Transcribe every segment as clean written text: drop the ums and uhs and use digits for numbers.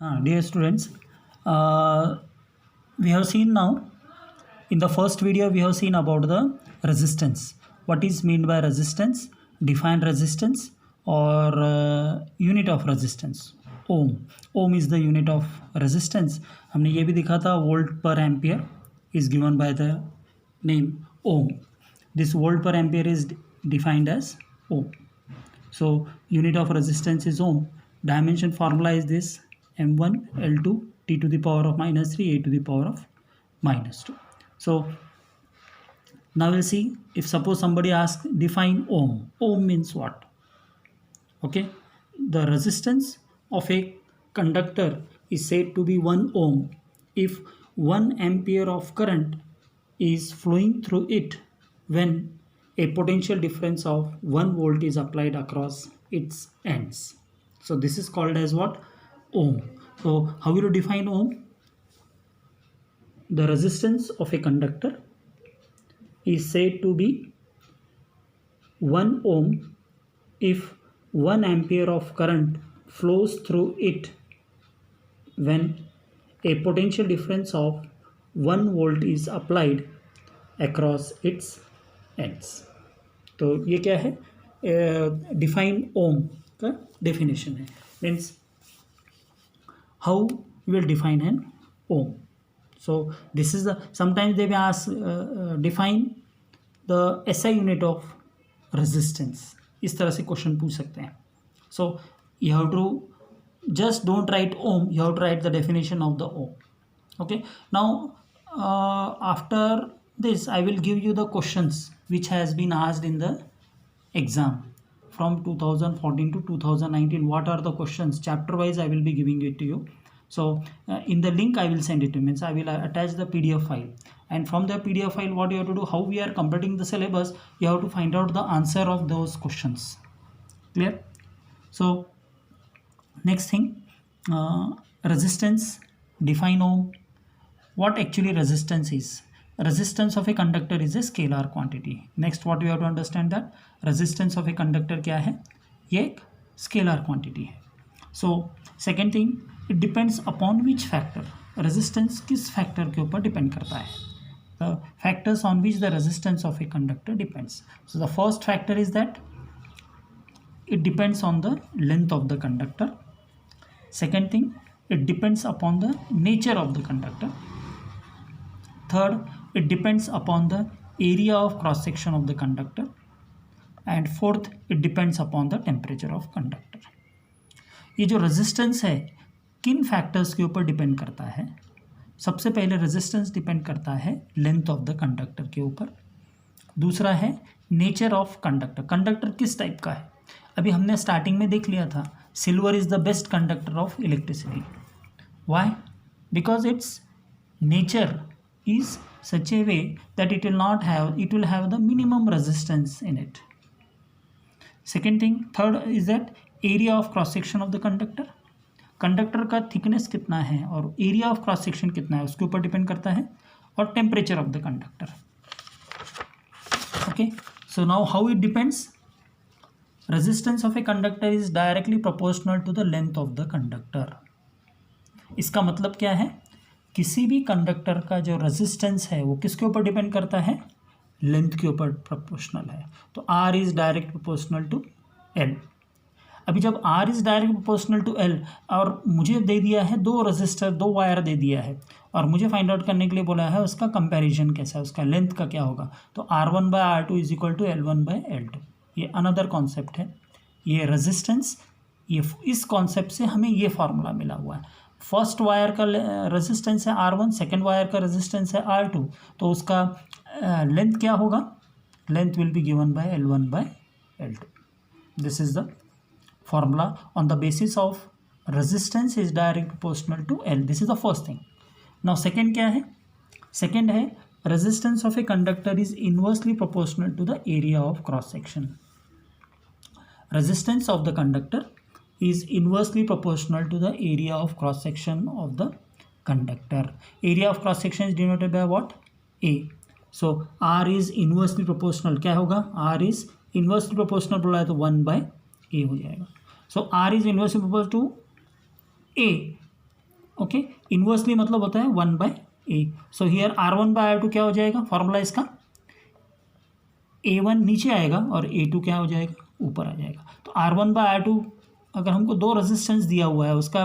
Dear students, we have seen now in the first video we have seen about the resistance. What is meant by resistance? Define resistance or unit of resistance. Ohm. Ohm is the unit of resistance. हमने ये भी देखा था volt per ampere is given by the name ohm. This volt per ampere is defined as ohm. So unit of resistance is ohm. Dimension formula is this m1 l2 t to the power of minus 3 a to the power of minus 2. So now we'll see if suppose somebody asks define ohm. Ohm means what? Okay, the resistance of a conductor is said to be 1 ohm if 1 ampere of current is flowing through it when a potential difference of 1 volt is applied across its ends. So this is called as what? Ohm. So how will you define ohm? The resistance of a conductor is said to be 1 ohm if 1 ampere of current flows through it when a potential difference of 1 volt is applied across its ends. तो ये क्या है? Define ओम का definition है. Means how will define an ohm. So this is the sometimes they may ask define the SI unit of resistance. इस तरह से question पूछ सकते हैं. So you have to just don't write ohm, you have to write the definition of the ohm. Okay, now after this I will give you the questions which has been asked in the exam from 2014 to 2019. What are the questions? Chapter wise I will be giving it to you. So in the link I will send it to you. Means I will attach the PDF file, and from the PDF file what you have to do, how we are completing the syllabus, you have to find out the answer of those questions. Clear? So next thing, resistance, define ohm. What actually resistance is? Resistance of a conductor is a scalar quantity. Next what you have to understand that resistance of a conductor क्या है? ये एक scalar quantity है. So second thing, it depends upon which factor. Resistance किस factor के ऊपर depend करता है? The factors on which the resistance of a conductor depends. So the first factor is that it depends on the length of the conductor. Second thing, it depends upon the nature of the conductor. Third, it depends upon the area of cross section of the conductor. And fourth, it depends upon the temperature of conductor. ये जो resistance है किन factors के ऊपर depend करता है? सबसे पहले रेजिस्टेंस डिपेंड करता है लेंथ ऑफ द कंडक्टर के ऊपर. दूसरा है नेचर ऑफ कंडक्टर. कंडक्टर किस टाइप का है? अभी हमने स्टार्टिंग में देख लिया था silver is the best conductor of electricity. Why? Because it's nature is such a way that it will have the minimum resistance in it. Second thing, third is that area of cross section of the conductor. Conductor का thickness कितना है और area of cross section कितना है उसके ऊपर depend करता है, और temperature of the conductor. Okay, so now how it depends. Resistance of a conductor is directly proportional to the length of the conductor. इसका मतलब क्या है? किसी भी कंडक्टर का जो रेजिस्टेंस है वो किसके ऊपर डिपेंड करता है? लेंथ के ऊपर प्रोपोर्शनल है. तो R is direct proportional to L. अभी जब R is direct proportional to L और मुझे दे दिया है दो रेजिस्टर, दो वायर दे दिया है, और मुझे फाइंड आउट करने के लिए बोला है उसका कंपैरिजन कैसा है, उसका लेंथ का क्या होगा, तो R1/R2 is equal to L1/L2. ये अनदर कॉन्सेप्ट है. ये रेजिस्टेंस, ये इस कॉन्सेप्ट से हमें ये फार्मूला मिला हुआ है. फर्स्ट वायर का रेजिस्टेंस है R1, सेकेंड वायर का रेजिस्टेंस है R2, तो उसका लेंथ क्या होगा? Length will be given by L1/L2. This is the formula on the basis of resistance is direct proportional to L. This is the first thing. Now second क्या है? Second है resistance of a conductor is inversely proportional to the area of cross section. Resistance of the conductor is inversely proportional to the area of cross section of the conductor. Area of cross section is denoted by what? A. So R is inversely proportional. क्या होगा? R is inversely proportional बोला है तो 1/A हो जाएगा. So R is inversely proportional to A. Okay, inversely मतलब होता है 1/a। सो हियर R1/R2 क्या हो जाएगा, फॉर्मूला इसका A1 नीचे आएगा और A2 क्या हो जाएगा, ऊपर आ जाएगा। तो R1/R2 अगर हमको दो रेजिस्टेंस दिया हुआ है, उसका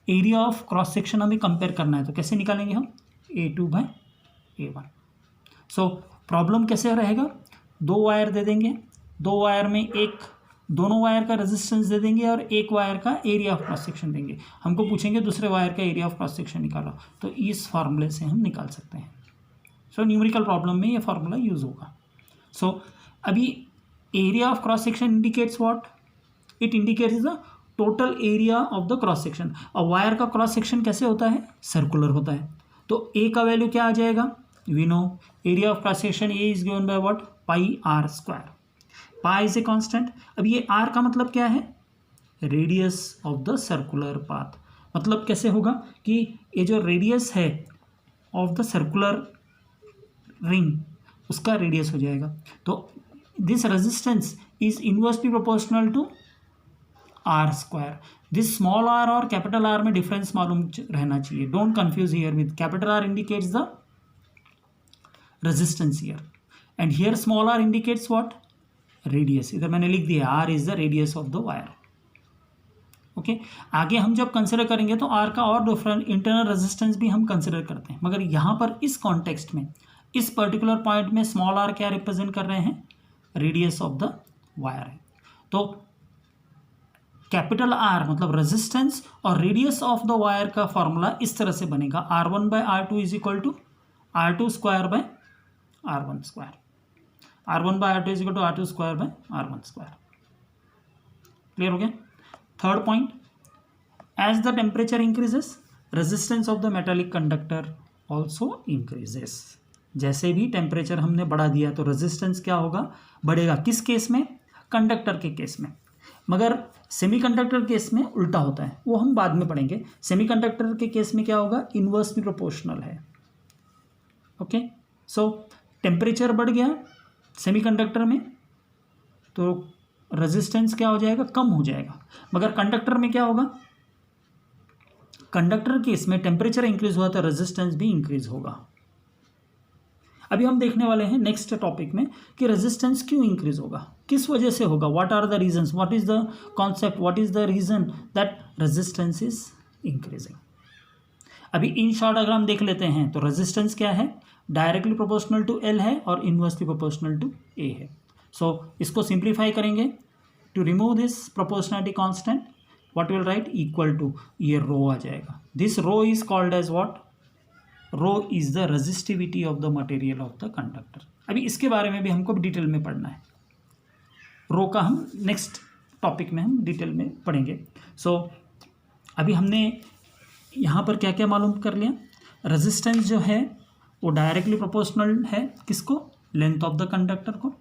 एरिया ऑफ क्रॉस सेक्शन हमें कंपेयर करना है, तो कैसे निकालेंगे हम, A2/A1। सो प्रॉब्लम कैसे रहेगा, दो वायर दे देंगे, दो वायर में एक, दोनों वायर का रेजिस्टेंस दे देंगे और एक वायर का एरिया ऑफ क्रॉस सेक्शन देंगे। हमको पूछेंगे दूसरे वायर का एरिया ऑफ क्रॉस सेक्शन निकालो, तो इस फार्मूले से हम निकाल सकते हैं। सो न्यूमेरिकल प्रॉब्लम में ये फार्मूला यूज होगा। सो अभी area of cross section indicates what, it indicates the total area of the cross section. और वायर का क्रॉस सेक्शन कैसे होता है, सर्कुलर होता है। तो ए का वैल्यू क्या आ जाएगा, we know area of cross section a is given by what, πr²। Pi is a constant. अब ये आर का मतलब क्या है, radius of the circular path. मतलब कैसे होगा कि ये जो रेडियस है ऑफ द सर्कुलर रिंग, उसका रेडियस हो जाएगा। तो this resistance is inversely proportional to R²। This small r और कैपिटल आर में डिफरेंस मालूम रहना चाहिए, don't confuse here with capital r indicates the resistance here and here small r indicates what, radius. इधर मैंने लिख दिया r is the radius of the wire. Okay, आगे हम जब कंसिडर करेंगे तो आर का और डिफरेंट इंटरनल रेजिस्टेंस भी हम कंसिडर करते हैं, मगर यहाँ पर इस कॉन्टेक्स्ट में, इस पर्टिकुलर पॉइंट में स्मॉल आर क्या रिप्रेजेंट कर रहे हैं, रेडियस ऑफ द वायर है। तो कैपिटल आर मतलब रेजिस्टेंस और रेडियस ऑफ द वायर का फॉर्मूला इस तरह से बनेगा, R1/R2 is equal to R2² R1/R2 is equal to R2² clear हो गया। Third point, as the temperature increases resistance of the metallic conductor also increases. जैसे भी टेम्परेचर हमने बढ़ा दिया तो रेजिस्टेंस क्या होगा, बढ़ेगा। किस केस में, कंडक्टर के केस में। मगर सेमीकंडक्टर केस में उल्टा होता है, वो हम बाद में पढ़ेंगे। सेमीकंडक्टर के केस में क्या होगा, इन्वर्सली प्रोपोर्शनल है। ओके, सो टेम्परेचर बढ़ गया सेमीकंडक्टर में तो रेजिस्टेंस क्या हो जाएगा, कम हो जाएगा। मगर कंडक्टर में क्या होगा, कंडक्टर केस में टेम्परेचर इंक्रीज हुआ तो रेजिस्टेंस भी इंक्रीज होगा। अभी हम देखने वाले हैं नेक्स्ट टॉपिक में कि रेजिस्टेंस क्यों इंक्रीज होगा, किस वजह से होगा, what are the reasons, what is the concept, what is the reason that resistance is increasing. अभी इन शॉर्ट अगर हम देख लेते हैं तो रेजिस्टेंस क्या है, डायरेक्टली प्रोपोर्शनल टू एल है और इनवर्सली प्रोपोर्शनल टू ए है। सो इसको सिंप्लीफाई करेंगे, to remove this proportionality constant what will write, equal to, ये रो आ जाएगा। This rho is called as what, rho is the resistivity of the material of the conductor. अभी इसके बारे में भी हमको डिटेल में पढ़ना है, रो का हम नेक्स्ट टॉपिक में हम डिटेल में पढ़ेंगे। सो अभी हमने यहाँ पर क्या क्या मालूम कर लिया, रेजिस्टेंस जो है वो डायरेक्टली प्रोपोर्शनल है किसको, लेंथ ऑफ द कंडक्टर को।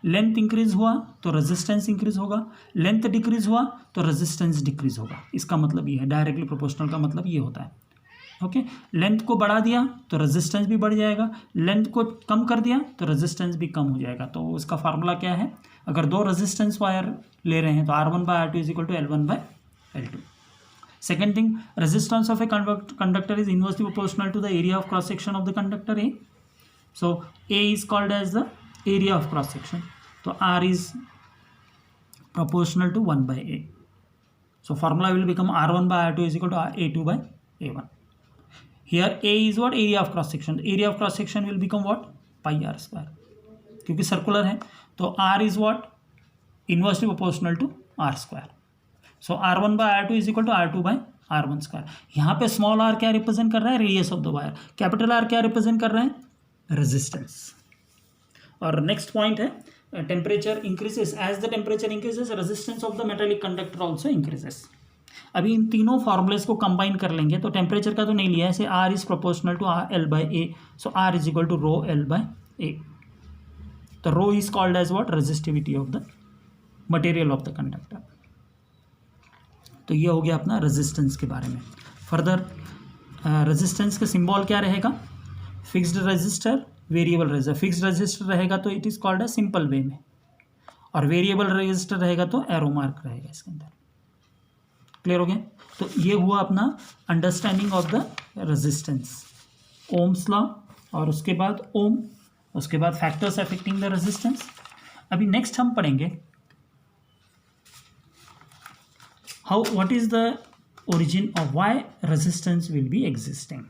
लेंथ इंक्रीज हुआ तो रेजिस्टेंस इंक्रीज होगा, लेंथ डिक्रीज हुआ तो रेजिस्टेंस डिक्रीज होगा। इसका मतलब ये है, डायरेक्टली प्रोपोर्शनल का मतलब ये होता है। ओके, लेंथ को बढ़ा दिया तो रेजिस्टेंस भी बढ़ जाएगा, लेंथ को कम कर दिया तो रेजिस्टेंस भी कम हो जाएगा। तो उसका फार्मूला क्या है, अगर दो रेजिस्टेंस वायर ले रहे हैं तो R1/R2 is equal to L1/L2। Second thing, resistance of a conductor is inversely proportional to the area of cross section of the conductor a. So a is called as the area of cross section, तो R is proportional to 1/a. So formula will become R1/R2 is equal to A2/A1. Here A is what, area of cross section. Area of cross section will become what, πr², क्योंकि circular है तो R is what, inversely proportional to R². So R1/R2 is equal to R2/R1². यहाँ पे small r क्या represent कर रहा है, radius of the wire. Capital R क्या रिप्रेजेंट कर रहा है, रेजिस्टेंस। और नेक्स्ट पॉइंट है, temperature increases, as the temperature increases resistance of the metallic conductor also increases. अभी इन तीनों फॉर्मूलेस को कंबाइन कर लेंगे तो टेम्परेचर का तो नहीं लिया है, ऐसे R is proportional to L/A, so R is equal to rho L/A। तो rho is called as what, resistivity of the material of the conductor. तो ये हो गया अपना रेजिस्टेंस के बारे में। फर्दर रेजिस्टेंस का सिंबल क्या रहेगा, fixed resistor, variable resistor. Fixed resistor रहेगा तो it is called a simple way में, और वेरिएबल रेजिस्टर रहेगा तो एरो मार्क रहेगा इसके अंदर। क्लियर हो गया? तो ये हुआ अपना understanding of the resistance, Ohm's law, और उसके बाद ओम, उसके बाद फैक्टर्स अफेक्टिंग द रेजिस्टेंस। अभी नेक्स्ट हम पढ़ेंगे how what is the origin of why resistance will be existing.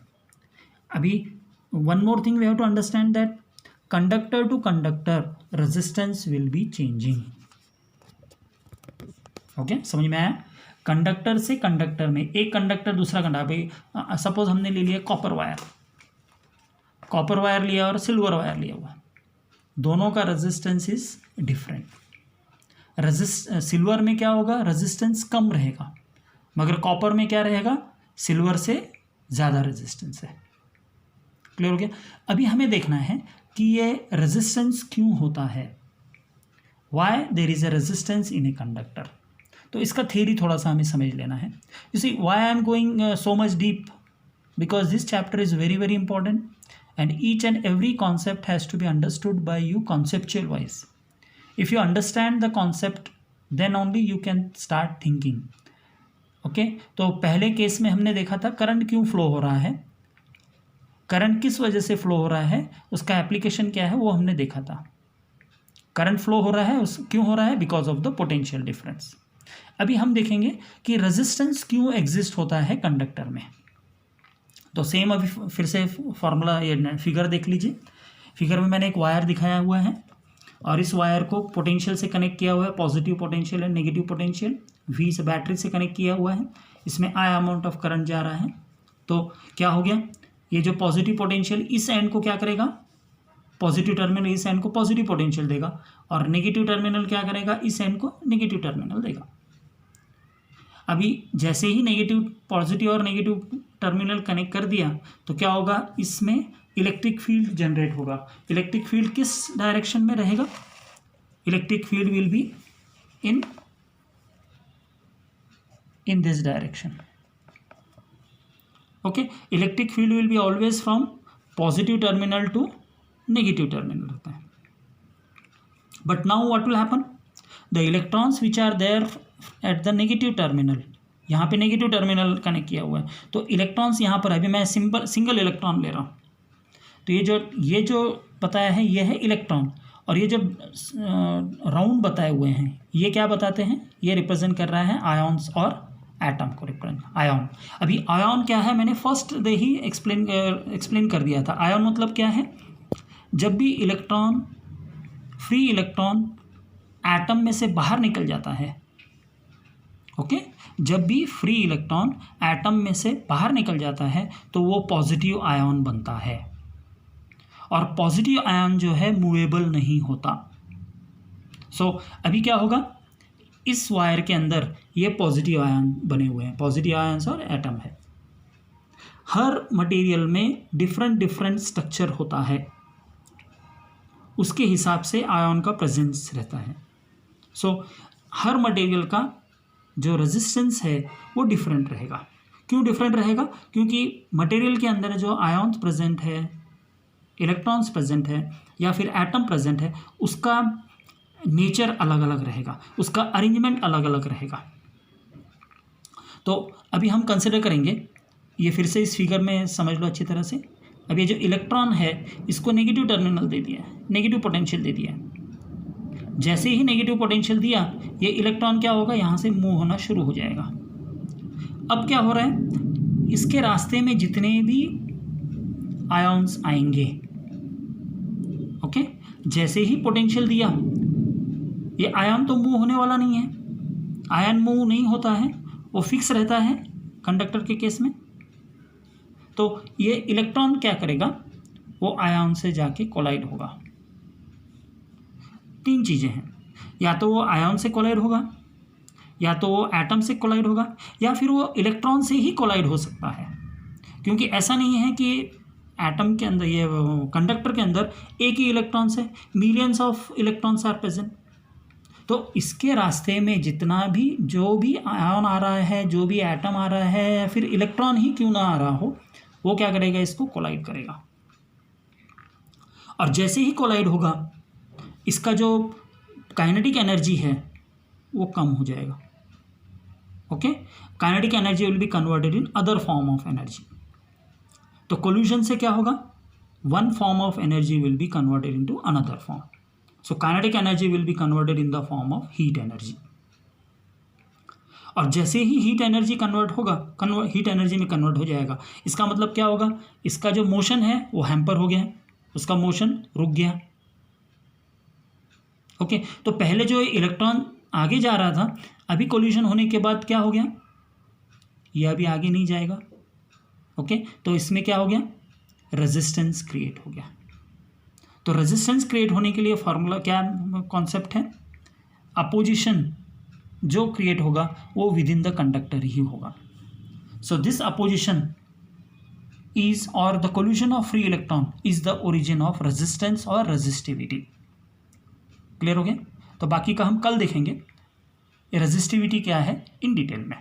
अभी one more thing we have to understand that conductor to conductor resistance will be changing. Okay, समझ में आया? Conductor से conductor में, एक कंडक्टर दूसरा कंडक्टर, भाई suppose हमने ले लिया कॉपर वायर लिया और सिल्वर वायर लिया हुआ, दोनों का रेजिस्टेंस इज डिफरेंट। सिल्वर में क्या होगा, रेजिस्टेंस कम रहेगा, मगर कॉपर में क्या रहेगा, सिल्वर से ज़्यादा रेजिस्टेंस है। क्लियर हो गया? अभी हमें देखना है कि ये रेजिस्टेंस क्यों होता है, why there is a resistance in a conductor. तो इसका थ्योरी थोड़ा सा हमें समझ लेना है। You see why I am going so much deep, because this chapter is very very important and each and every concept has to be understood by you conceptual wise. If you understand the concept then only you can start thinking. Okay, तो पहले case में हमने देखा था current क्यों flow हो रहा है, करंट किस वजह से फ्लो हो रहा है, उसका एप्लीकेशन क्या है वो हमने देखा था। करंट फ्लो हो रहा है क्यों हो रहा है, because of the potential difference. अभी हम देखेंगे कि रेजिस्टेंस क्यों एग्जिस्ट होता है कंडक्टर में। तो सेम अभी फिर से फॉर्मूला, ये फिगर देख लीजिए। फिगर में मैंने एक वायर दिखाया हुआ है और इस वायर को पोटेंशियल से कनेक्ट किया हुआ है, positive potential and negative potential. V से बैटरी से कनेक्ट किया हुआ है, इसमें आई अमाउंट ऑफ करंट जा रहा है। तो क्या हो गया, ये जो पॉजिटिव पोटेंशियल इस एंड को क्या करेगा, पॉजिटिव टर्मिनल इस एंड को पॉजिटिव पोटेंशियल देगा, और नेगेटिव टर्मिनल क्या करेगा, इस एंड को नेगेटिव टर्मिनल देगा। अभी जैसे ही नेगेटिव, पॉजिटिव और नेगेटिव टर्मिनल कनेक्ट कर दिया तो क्या होगा, इसमें इलेक्ट्रिक फील्ड जनरेट होगा। इलेक्ट्रिक फील्ड किस डायरेक्शन में रहेगा, electric field will be in this direction. Okay, electric field will be always from positive terminal to negative terminal होता है। But now what will happen, the electrons which are there at the negative terminal, यहाँ पे negative terminal connect किया हुआ है, तो electrons यहाँ पर, अभी मैं सिंगल इलेक्ट्रॉन ले रहा हूँ, तो ये जो बताया है ये है इलेक्ट्रॉन, और ये जो राउंड बताए हुए हैं ये क्या बताते हैं, ये रिप्रेजेंट कर रहा है आयॉन्स और एटम को रिप्रेजेंट। आयॉन, अभी आयॉन क्या है मैंने फर्स्ट डे ही एक्सप्लेन कर दिया था। आयॉन मतलब क्या है, जब भी इलेक्ट्रॉन, फ्री इलेक्ट्रॉन एटम में से बाहर निकल जाता है, ओके, जब भी फ्री इलेक्ट्रॉन एटम में से बाहर निकल जाता है तो वो पॉजिटिव आयन बनता है, और पॉजिटिव आयन जो है मूवेबल नहीं होता। सो अभी क्या होगा, इस वायर के अंदर ये पॉजिटिव आयन बने हुए हैं, पॉजिटिव आयन्स और एटम है। हर मटेरियल में डिफरेंट स्ट्रक्चर होता है, उसके हिसाब से आयन का प्रेजेंस रहता है। सो हर मटेरियल का जो रेजिस्टेंस है वो डिफरेंट रहेगा। क्यों डिफरेंट रहेगा, क्योंकि मटेरियल के अंदर जो आयन्स प्रेजेंट है, इलेक्ट्रॉन्स प्रेजेंट है या फिर एटम प्रेजेंट है, उसका नेचर अलग अलग रहेगा, उसका अरेंजमेंट अलग अलग रहेगा। तो अभी हम कंसिडर करेंगे, ये फिर से इस फिगर में समझ लो अच्छी तरह से। अब ये जो इलेक्ट्रॉन है इसको नेगेटिव टर्मिनल दे दिया है, नेगेटिव पोटेंशियल दे दिया है। जैसे ही नेगेटिव पोटेंशियल दिया, ये इलेक्ट्रॉन क्या होगा, यहाँ से मूव होना शुरू हो जाएगा। अब क्या हो रहा है, इसके रास्ते में जितने भी आयन्स आएंगे, ओके, जैसे ही पोटेंशियल दिया, ये आयन तो मूव होने वाला नहीं है, आयन मूव नहीं होता है, वो फिक्स रहता है कंडक्टर के केस में। तो ये इलेक्ट्रॉन क्या करेगा, वो आयन से जाके कोलाइड होगा। तीन चीज़ें हैं, या तो वो आयन से कोलाइड होगा, या तो वो एटम से कोलाइड होगा, या फिर वो इलेक्ट्रॉन से ही कोलाइड हो सकता है। क्योंकि ऐसा नहीं है कि एटम के अंदर, ये कंडक्टर के अंदर एक ही इलेक्ट्रॉन्स है, millions of electrons are present. तो इसके रास्ते में जितना भी, जो भी आयन आ रहा है, जो भी एटम आ रहा है, या फिर इलेक्ट्रॉन ही क्यों ना आ रहा हो, वो क्या करेगा, इसको कोलाइड करेगा। और जैसे ही कोलाइड होगा, इसका जो काइनेटिक एनर्जी है वो कम हो जाएगा। Okay, kinetic energy will be converted in other form of energy. तो कोल्यूशन से क्या होगा, one form of energy will be converted into another form. So kinetic energy will be converted in the form of heat energy. और जैसे ही heat energy convert होगा, heat energy में convert हो जाएगा, इसका मतलब क्या होगा, इसका जो मोशन है वो हैम्पर हो गया, उसका मोशन रुक गया। ओके, तो पहले जो इलेक्ट्रॉन आगे जा रहा था, अभी कोल्यूशन होने के बाद क्या हो गया, ये अभी आगे नहीं जाएगा। ओके, तो इसमें क्या हो गया, रेजिस्टेंस क्रिएट हो गया। तो रेजिस्टेंस क्रिएट होने के लिए फॉर्मूला क्या कॉन्सेप्ट है, अपोजिशन जो क्रिएट होगा वो विद इन द कंडक्टर ही होगा। सो दिस अपोजिशन इज और the collision of free electron is the origin of resistance और रेजिस्टिविटी। क्लियर हो गया। तो बाकी का हम कल देखेंगे, रेजिस्टिविटी क्या है इन डिटेल में।